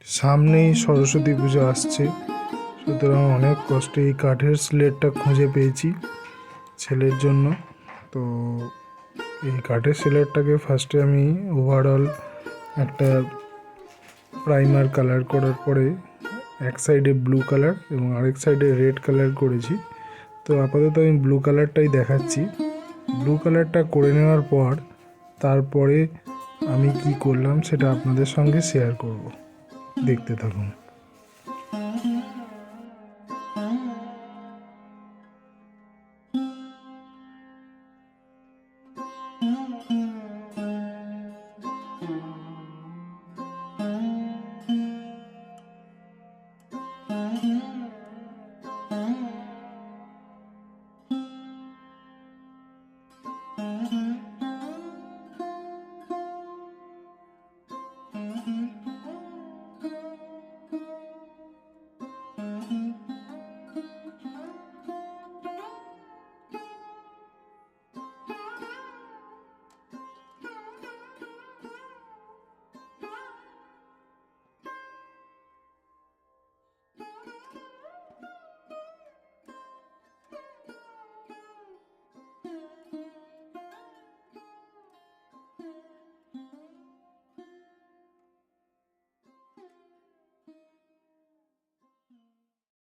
সামনেই সরস্বতী পুজো আসছে, সুতরাং অনেক কষ্টে এই কাঠের স্লেটটা খুঁজে পেয়েছি ছেলের জন্য। তো এই কাঠের স্লেটটাকে ফার্স্টে আমি ওভারঅল একটা প্রাইমার কালার করার পরে এক সাইডে ব্লু কালার এবং আরেক সাইডে রেড কালার করেছি। তো আপাতত আমি ব্লু কালারটাই দেখাচ্ছি। ব্লু কালারটা করে নেওয়ার পর তারপরে আমি কি করলাম সেটা আপনাদের সঙ্গে শেয়ার করব, দেখতে থাকুন।